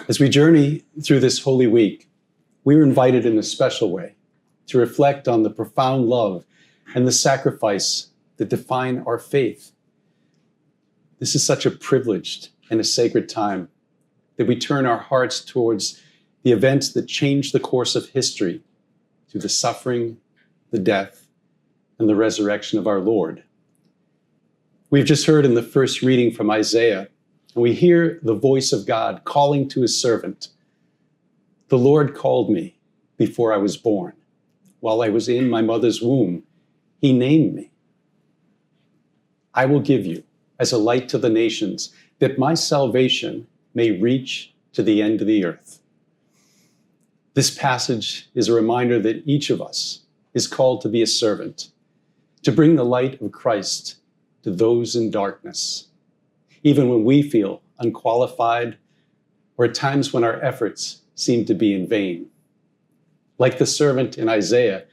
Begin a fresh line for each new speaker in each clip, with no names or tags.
As we journey through this Holy Week, we are invited in a special way to reflect on the profound love and the sacrifice that define our faith. This is such a privileged and a sacred time that we turn our hearts towards the events that changed the course of history through the suffering, the death, and the resurrection of our Lord. We've just heard in the first reading from Isaiah, and we hear the voice of God calling to his servant. The Lord called me before I was born. While I was in my mother's womb, he named me. I will give you as a light to the nations, that my salvation may reach to the end of the earth. This passage is a reminder that each of us is called to be a servant, to bring the light of Christ to those in darkness, even when we feel unqualified or at times when our efforts seem to be in vain. Like the servant in Isaiah,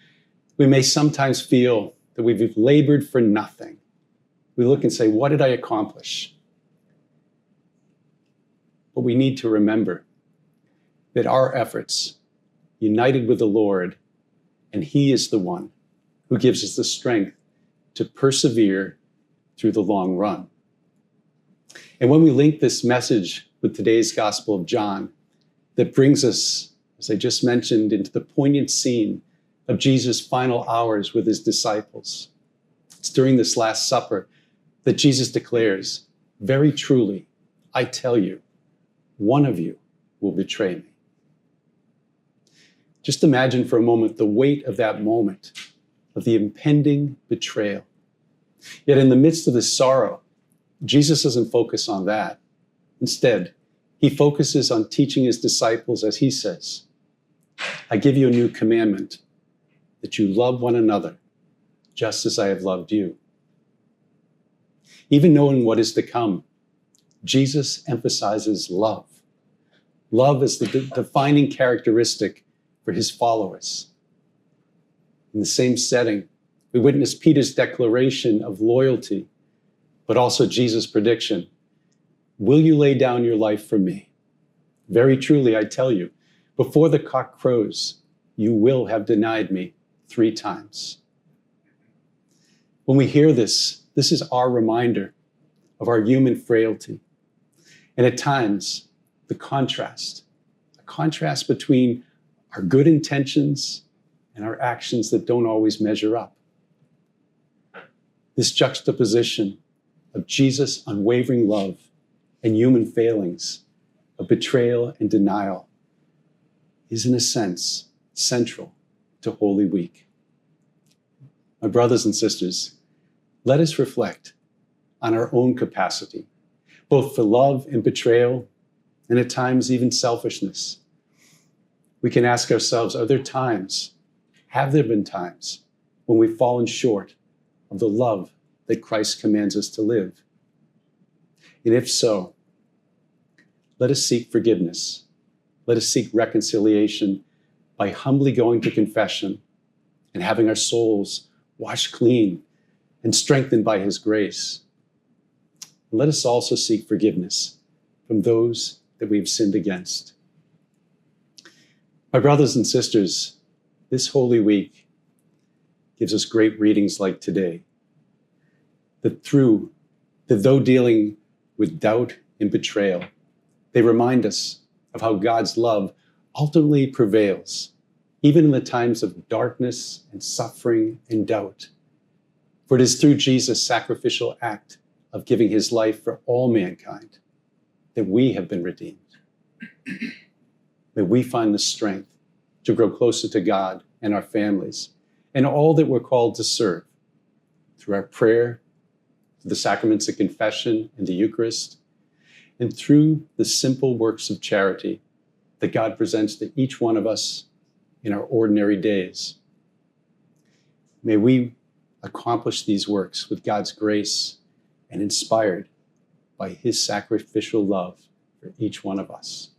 we may sometimes feel that we've labored for nothing. We look and say, what did I accomplish? But we need to remember that our efforts, united with the Lord, and he is the one who gives us the strength to persevere through the long run. And when we link this message with today's Gospel of John, that brings us, as I just mentioned, into the poignant scene of Jesus' final hours with his disciples. It's during this Last Supper that Jesus declares, very truly, I tell you, one of you will betray me. Just imagine for a moment the weight of that moment, of the impending betrayal. Yet in the midst of this sorrow, Jesus doesn't focus on that. Instead, he focuses on teaching his disciples, as he says, I give you a new commandment, that you love one another, just as I have loved you. Even knowing what is to come, Jesus emphasizes love. Love is the defining characteristic for his followers. In the same setting, we witness Peter's declaration of loyalty, but also Jesus' prediction, will you lay down your life for me? Very truly, I tell you, before the cock crows, you will have denied me 3 times. When we hear this, this is our reminder of our human frailty. And at times, a contrast between our good intentions and our actions that don't always measure up. This juxtaposition of Jesus' unwavering love and human failings, of betrayal and denial, is in a sense central to Holy Week. My brothers and sisters, let us reflect on our own capacity, both for love and betrayal, and at times even selfishness. We can ask ourselves, have there been times when we've fallen short of the love that Christ commands us to live? And if so, let us seek forgiveness. Let us seek reconciliation by humbly going to confession and having our souls washed clean and strengthened by his grace. And let us also seek forgiveness from those that we've sinned against. My brothers and sisters, this Holy Week gives us great readings like today, that though dealing with doubt and betrayal, they remind us of how God's love ultimately prevails, even in the times of darkness and suffering and doubt. For it is through Jesus' sacrificial act of giving his life for all mankind that we have been redeemed. May we find the strength to grow closer to God and our families and all that we're called to serve through our prayer, through the sacraments of confession and the Eucharist, and through the simple works of charity that God presents to each one of us in our ordinary days. May we accomplish these works with God's grace and inspired by his sacrificial love for each one of us.